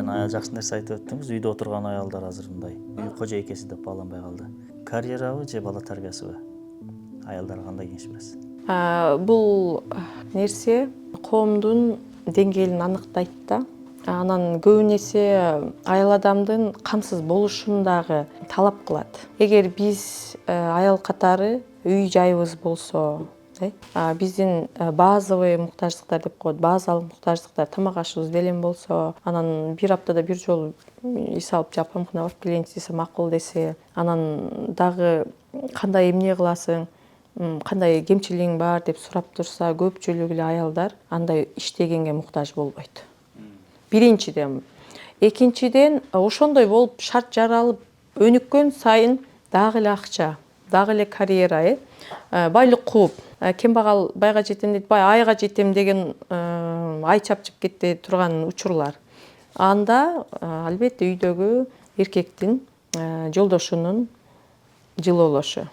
жана жакшы нерсе айтып өттүңүз. Үйдө отурган аялдар азыр мындай үй кожойкеси деп бааланбай калды. Карьерабы же бала тарбиясыбы? Аялдарга кандай кеңеш бересиз? Бул нерсе коомдун деңгээлин аныктайт да. Анан көбүнесе аял адамдын камсыз болушун дагы талап кылат. Эгер биз аял катары үй жайыбыз болсо, биздин базовый муктаждыктар деп коет, базалык муктаждыктар, тамак ашыбыз белем болсо, анан бир аптада бир жолу эс алып жапамкына барып келейин десе макул десе, анан дагы кандай эмне кыласың, кандай кемчилигиң бар деп сурап турса, көпчүлүгү эле аялдар андай иштегенге муктаж болбойт. Биринчиден. Экинчиден, ошондой болуп шарт жаралып өнүккөн сайын дагы эле акча, дагы эле карьера, байлык кууп, кембагал байга жетем дейт, бай айга жетем деген ай чапчып кетти турган учурлар. Анда албетте үйдөгү эркектин жолдошунун жылоолошу,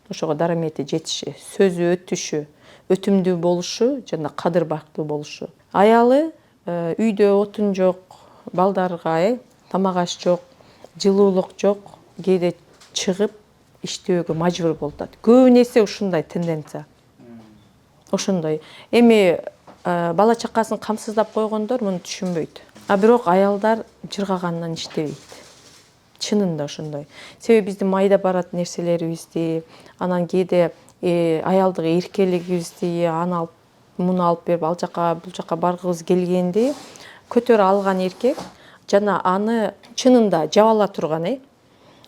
ошого дарамети жетиши, сөзү өтүшү, өтүмдүү болушу жана кадыр бактуу болушу. Аялы үйдө отун жок, балдарга тамак аш жок, жылуулук жок, кээде чыгып иштөөгө мажбур болуп атат. Көбүнесе ушундай тенденция. Ошондой. Эми бала чакасын камсыздап койгондор муну түшүнбөйт. Бирок аялдар жыргагандан иштебейт. Чынында ошондой. Себеби биздин майда барат нерселерибизди, анан кээде аялдык эркелигибизди аны алып муну алып берип, ал жака бул жака баргыбыз келгенди көтөрө алган эркек жана аны чынында жаба ала турган,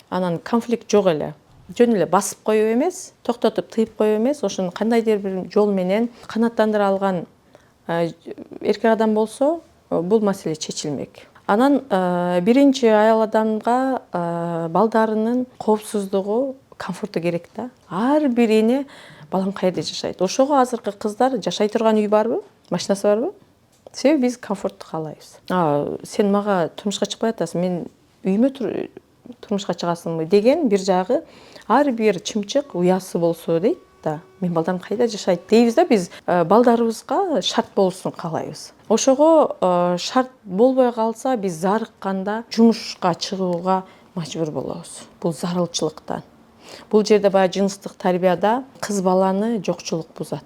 анан конфликт жок эле. Жөн эле басып коюп эмес, токтотуп тыйып коюп эмес, ошону кандайдыр бир жол менен канааттандыра алган эркек адам болсо, бул маселе чечилмек. Анан биринчи аял адамга балдарынын коопсуздугу, комфорту керек да. Ар бир эне балам каерде жашайт? Ошого азыркы кыздар жашай турган үй барбы? Машинасы барбы? Себеби биз комфортту каалайбыз. Сен мага турмушка чыкпай атасың, мен үйүмө турмушка чыгасыңбы деген бир жагы ар бир чымчык уясы болсо дейт да. Мен балдарым кайда жашайт дейбиз да, биз балдарыбызга шарт болушун каалайбыз. Ошого шарт болбой калса, биз зарыкканда жумушка чыгууга мажбур болобуз. Бул зарылчылыктан. Бул жерде баягы жыныстык тарбияда кыз баланы жокчулук бузат,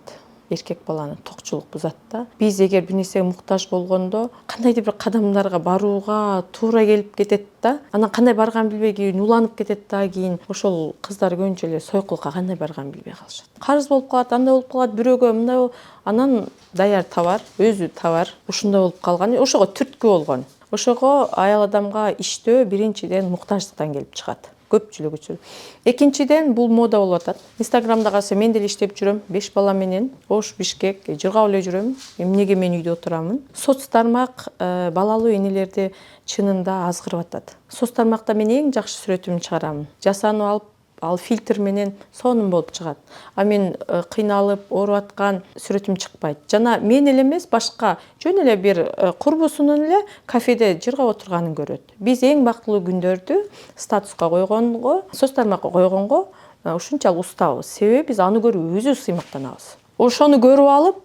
эркек баланы токчулук бузат да. Биз эгер бир нерсеге муктаж болгондо кандайдыр бир кадамдарга барууга туура келип кетет да. Анан кандай барганын билбей кийин уланып кетет да, кийин ошол кыздар көбүнчө эле сойкулукка кандай барганын билбей калышат. Карыз болуп калат, андай болуп калат, бирөөгө мындай, анан даяр товар, өзү товар ушундай болуп калган, ошого түрткү болгон. Ошого аял адамга иштөө биринчиден муктаждыктан келип чыгат. Көпчүлүк үчүн. Экинчиден бул мода болуп атат. Инстаграмда караса мен деле иштеп жүрөм, 5 бала менен, Ош, Бишкек, жыргап эле жүрөм. Эмнеге мен үйдө отурамын? Соц тармак балалуу энелерди чынында азгырып атат. Соц тармакта мен эң жакшы сүрөтүмдү чыгарамын. Жасанып алып, ал фильтр менен сонун болуп чыгат. Мен кыйналып, ооруп аткан сүрөтүм чыкпайт. Жана мен эле эмес, башка жөн эле бир курбусунун эле кафеде жыргап отурганын көрөт. Биз эң бактылуу күндөрдү статуска койгонго, соц тармакка койгонго ушунчалык устабыз. Себеби биз аны көрүп өзүбүз сыймактанабыз. Ошону көрүп алып,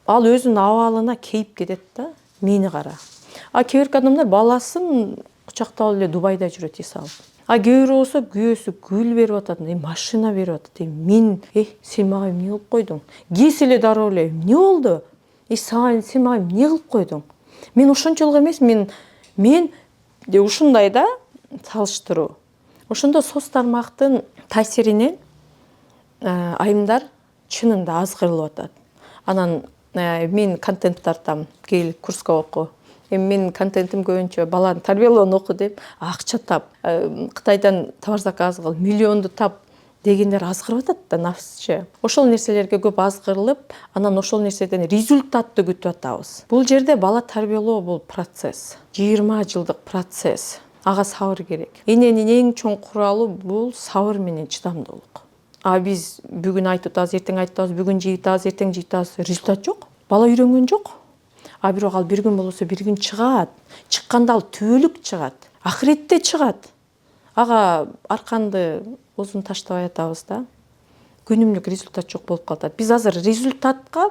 ал өзүнүн абалына кейип кетет да. Мени кара. Кээ бир адамдар баласын кучактап алып эле Дубайда жүрөт эс алып. Кээ бирөө болсо күйөөсү гүл берип атат, машина берип атат. Мен, сен мага эмне кылып койдуң? Кийсе эле дароо эле, эмне болду? Сен мага эмне кылып койдуң? Мен ошончолук эмес, мен ушундай да салыштыруу. Ошондо соц тармактын таасиринен айымдар чынында азгырылып атат. Анан мен контент тартам, кел курска оку. Менин контентим көбүнчө баланы тарбиялоону оку деп, акча тап, Кытайдан товар заказ кыл, миллионду тап дегендер азгырып атат да нафсчы. Ошол нерселерге көп азгырылып, анан ошол нерседен результатты күтүп атабыз. Бул жерде бала тарбиялоо бул процесс. 20 жылдык процесс. Ага сабыр керек. Эненин эң чоң куралы бул сабыр менен чыдамдуулук. Биз бүгүн айтып атабыз, эртең айтып атабыз, бүгүн жейип атабыз, эртең жейип атабыз, результат жок. Бала үйрөнгөн жок. Бирок ал бир күн болсо бир күн чыгат. Чыкканда ал түбөлүк чыгат. Ахиретте чыгат. Ага арканды узун таштабай атабыз да. Күнүмдүк результат жок болуп калат. Биз азыр результатка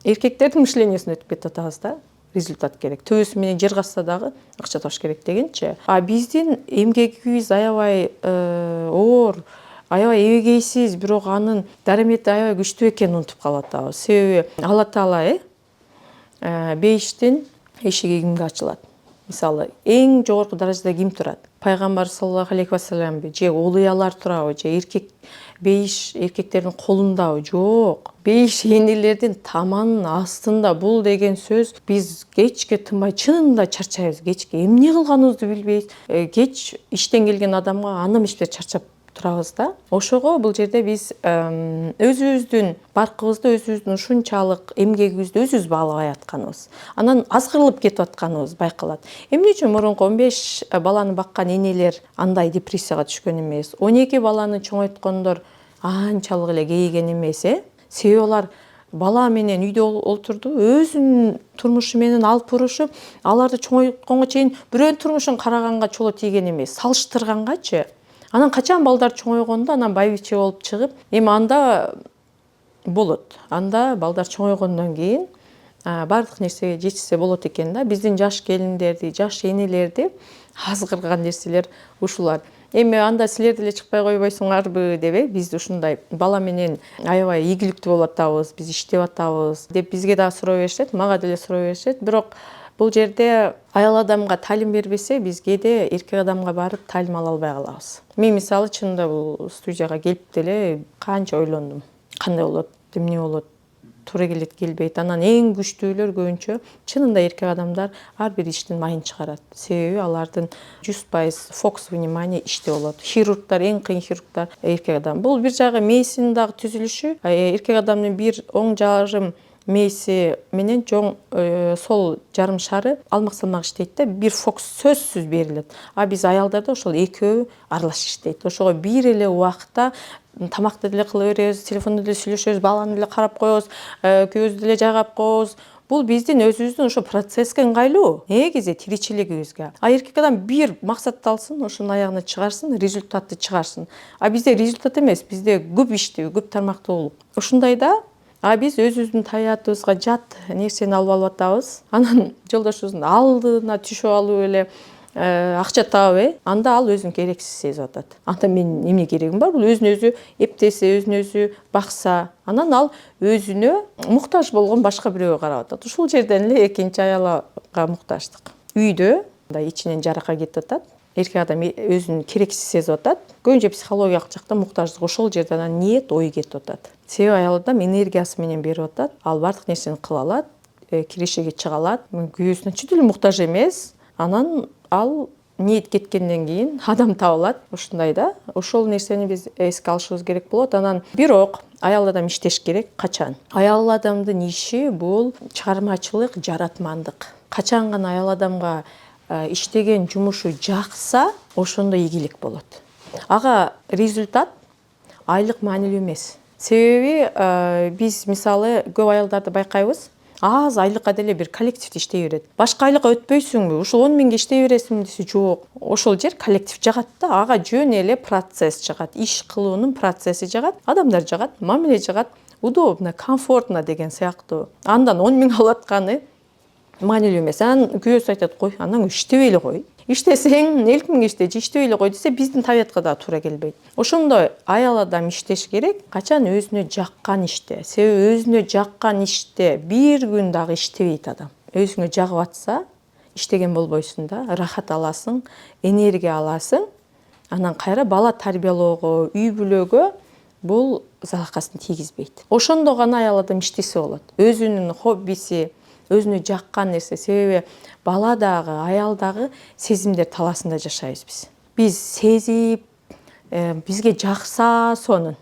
эркектердин мышлениесин өтүп кетип атабыз да. результат керек. Төбөсү менен жер казса дагы акча табыш керек дегенчи. А биздин эмгегибиз аябай оор, аябай эбегейсиз, бирок анын дарамети аябай күчтүү экенин унутуп калып атабыз. Себеби Алла Таала бейиштин эшиги кимге ачылат? Мисалы, эң жогорку даражада ким турат? Пайгамбар саллаллаху алейхи вассаламбы, же олуялар турабы, же бейиш эркектердин колундабы? Жок. Бейиш энелердин таманынын астында. Бул деген сөз биз кечке тынбай чынында чарчайбыз. Кечке эмне кылганыбызды билбейбиз. Кеч иштен келген адамга анам иштеп чарчап турабыз да. Ошого бул жерде биз өзүбүздүн баркыбызды, өзүбүздүн ушунчалык эмгегибизди өзүбүз баалабай атканыбыз. Анан азгырылып кетип атканыбыз байкалат. Эмне үчүн мурунку 15 баланы баккан энелер андай депрессияга түшкөн эмес? 12 баланы чоңойткондор анчалык эле кейиген эмес, Себеби алар бала менен үйдө олтурду, өзүнүн турмушу менен алып урушуп, аларды чоңойтконго чейин бирөөнүн турмушун караганга чоло тийген эмес, салыштыргангачы. Анан качан балдар чоңойгондо, анан байбиче болуп чыгып, эми анда болот. Анда балдар чоңойгондон кийин бардык нерсеге жетишсе болот экен да. Биздин жаш келиндерди, жаш энелерди азгырган нерселер ушулар. Эми анда силер деле чыкпай койбойсуңарбы деп, биз ушундай бала менен аябай ийгиликтүү болуп атабыз, биз иштеп атабыз деп бизге дагы суроо беришет, мага деле суроо беришет. Бирок бул жерде аял адамга таалим бербесе, биз кээде эркек адамга барып таалим ала албай калабыз. Мен мисалы чынында бул студияга келип деле канча ойлондум. Кандай болот, эмне болот, туура келет, келбейт. Анан эң күчтүүлөр көбүнчө чынында эркек адамдар ар бир иштин майын чыгарат. Себеби алардын 100% фокус внимания иште болот. Хирургдар, эң кыйын хирургдар эркек адам. Бул бир жагы мээсинин дагы түзүлүшү, эркек адамдын бир оң жарым мээси менен чоң сол жарым шары алмак салмак иштейт да, бир фокус сөзсүз берилет. А биз аялдарда ошол экөө аралаш иштейт. Ошого бир эле убакта тамакты деле кыла беребиз, телефондо деле сүйлөшөбүз, баланы деле карап коебуз, күйөөбүздү деле жайгап коебуз. Бул биздин өзүбүздүн ошо процесске ыңгайлуу, негизи тиричилигибизге. А эркек адам бир максатты алсын, ошонун аягына чыгарсын, результатты чыгарсын. А бизде результат эмес, бизде көп иштүү, көп тармактуулук. Ушундайда биз өзүбүздүн таbiatыбызга жат нерсени алып атабыз. Анан жолдошубуздун алдына түшүп алып эле акча таап, анда ал өзүн керексиз сезип атат. Анда мен эмне керегим бар? Бул өзүн өзү эптесе, өзүн өзү бакса, анан ал өзүнө муктаж болгон башка бирөөгө карап атат. Ушул жерден эле экинчи аялга муктаждык. Үйдө мындай ичинен жарака кетип атат. Эркек адам өзүн керексиз сезип атат. Көбүнчө психологиялык жактан муктаждык ошол жерден анан ниет, ой кетип атат. Себеби аял адам энергиясы менен берип атат. Ал бардык нерсени кыла алат, кирешеге чыга алат. Күйөөсүнө чүт эле муктаж эмес. Анан ал ниет кеткенден кийин адам табылат. Ушундай да. Ошол нерсени биз эске алышыбыз керек болот. Анан бирок аял адам иштеш керек. Качан? Аял адамдын иши бул чыгармачылык, жаратмандык. Качан гана аял адамга иштеген жумушу жакса, ошондо ийгилик болот. Ага результат айлык маанилүү эмес. Себеби биз мисалы көп аялдарды байкайбыз. Аз айлыкка деле бир коллективде иштей берет. Башка айлыкка өтпөйсүңбү? Ушул 10 миңге иштей бересиңби десе, жок. Ошол жер коллектив жагат да, ага жөн эле процесс жагат, иш кылуунун процесси жагат, адамдар жагат, мамиле жагат, удобно, комфортно деген сыяктуу. Андан 10 миң алып атканы маанилүү эмес. Анан күйөөсү айтат, кой, анан иштебей эле кой. Иштесең, 50 миң иштечи, иштебей эле кой десе, биздин табиатка да туура келбейт. Ошондой аял адам иштеш керек, качан өзүнө жаккан иште. Себеби өзүнө жаккан иште бир күн дагы иштебейт адам. Өзүңө жагып атса, иштеген болбойсуң да, рахат аласың, энергия аласың. Анан кайра бала тарбиялоого, үй бүлөгө бул залакасын тийгизбейт. Ошондо гана аял адам иштесе болот. Өзүнүн хоббиси, өзүнө жаккан нерсе. Себеби бала дагы, аял дагы сезимдер таласында жашайбыз биз. Биз сезип, бизге жакса сонун.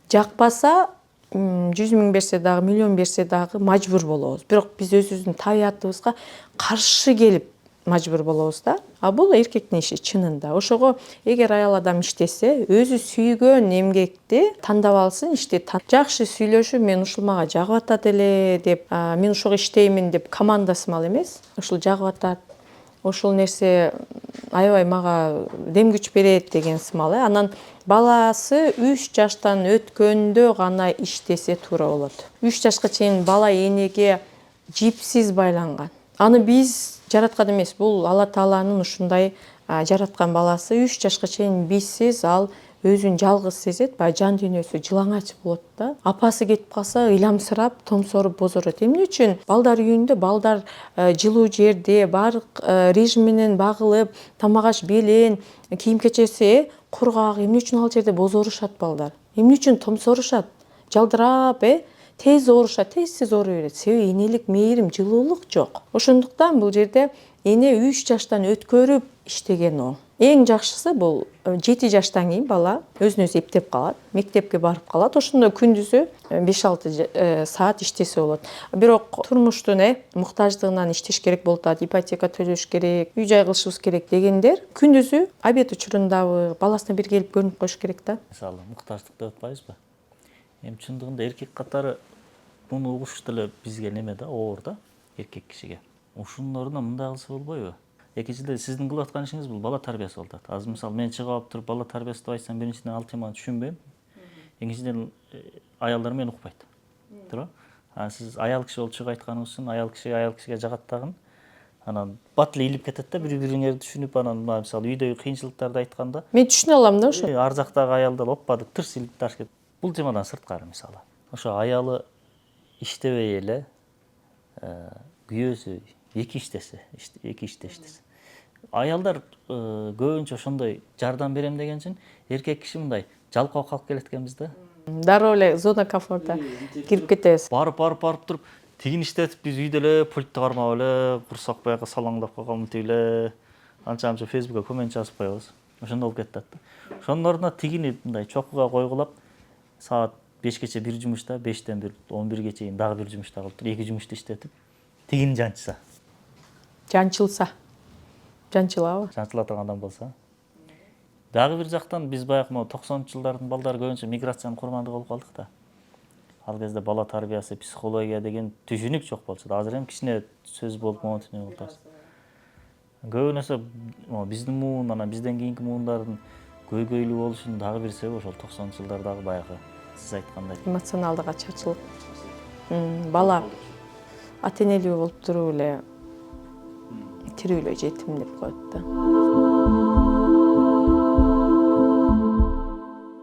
Жакпаса 100 миң берсе дагы, миллион берсе дагы мажбур болобуз. Бирок биз өзүбүздүн табиатыбызга каршы келип мажбур болобуз да. А бул эркектин иши чынында. Ошого эгер аял адам иштесе, өзү сүйгөн эмгекти тандап алсын, ишти жакшы сүйлөшүп, мен ушул мага жагып атат эле деп, мен ошого иштеймин деп командасымал эмес. Ушул жагып атат. Ошол нерсе аябай мага дем күч берет деген сымал. Анан баласы 3 жаштан өткөндө гана иштесе туура болот. 3 жашка чейин бала энеге жипсиз байланган. Аны биз жараткан эмес, бул Алла Тааланын ушундай жараткан баласы. 3 жашка чейин бизсиз ал өзүн жалгыз сезет, баягы жан дүйнөсү жылаңач болот да. Апасы кетип калса ыйламсырап, томсоруп бозорот. Эмне үчүн балдар үйүндө балдар жылуу жерде, баардык режим менен багылып, тамак аш белен, кийим кечеси кургак. Эмне үчүн ал жерде бозорушат балдар? Эмне үчүн томсорушат? Жалдырап, тез оорушат, тез ооруй берет. Себеби энелик мейирим, жылуулук жок. Ошондуктан бул жерде эне 3 жаштан өткөрүп иштеген о. Эң жакшысы бул 7 жаштан кийин бала өзүн-өзү эптеп калат, мектепке барып калат. Ошондо күндүзү 5-6 саат иштесе болот. Бирок турмуштун муктаждыгынан иштеш керек болуп атат, ипотека төлөш керек, үй жай кылышыбыз керек дегендер күндүзү обед учурундабы баласына бир келип көрүнүп коюш керек да. Мисалы, муктаждык деп атпайбызбы? Эми чындыгында эркек катары муну угуш деле бизге неме да, оор да, эркек кишиге. Ушунун ордуна мындай кылса болбойбу? Экинчиден сиздин кылып аткан ишиңиз бул бала тарбиясы болуп атат. Азыр мисалы мен чыгып алып туруп бала тарбиясы деп айтсам, биринчиден ал теманы түшүнбөйм. Экинчиден аялдар мени укпайт. Туура? Сиз аял киши болуп чыгып айтканыңыз үчүн аял кишиге жагат тагын. Анан бат эле илип кетет да, бири-бириңерди түшүнүп, анан мисалы үйдөгү кыйынчылыктарды айтканда Мен түшүнө алам да ошо. ар жактагы аялдар оппадык тырс илип таш кетет. Бул темадан сырткары мисалы. Ошо аялы иштебей эле күйөөсү эки иштесе. Аялдар көбүнчө ошондой жардам берем деген үчүн эркек киши мындай жалкоо калып келет экенбиз да. Дароо эле зона комфорта кирип кетебиз. Барып туруп тигин иштетип биз үйдө эле пультти кармап эле курсак баягы салаңдап калган тип эле анча фейсбукка коммент жазып коебуз. Ошондой болуп кетет да. Ошонун ордуна тигини мындай чокуга койгулап саат 5-кече бир жумушта, 5-тен 11-ге чейин дагы бир жумушта кылып туруп, 2 жумушту иштетип, тигин жанчса. Жанчылабы? Жанчыла турган адам болсо. Дагы бир жактан биз баягы 90-жылдардын балдары көбүнчө миграциянын курмандыгы болуп калдык да. Ал кезде бала тарбиясы, психология деген түшүнүк жок болчу. Азыр эми кичине сөз болуп болот. Көбүнесе биздин муун, анан бизден кийинки муундардын көйгөйлүү болушунун дагы бир себеби ошол 90-жылдардагы баягы сиз айткандай Эмоционалдык ачарчылык. Бала ата энелүү болуп туруп эле тирүү эле жетим деп коет да.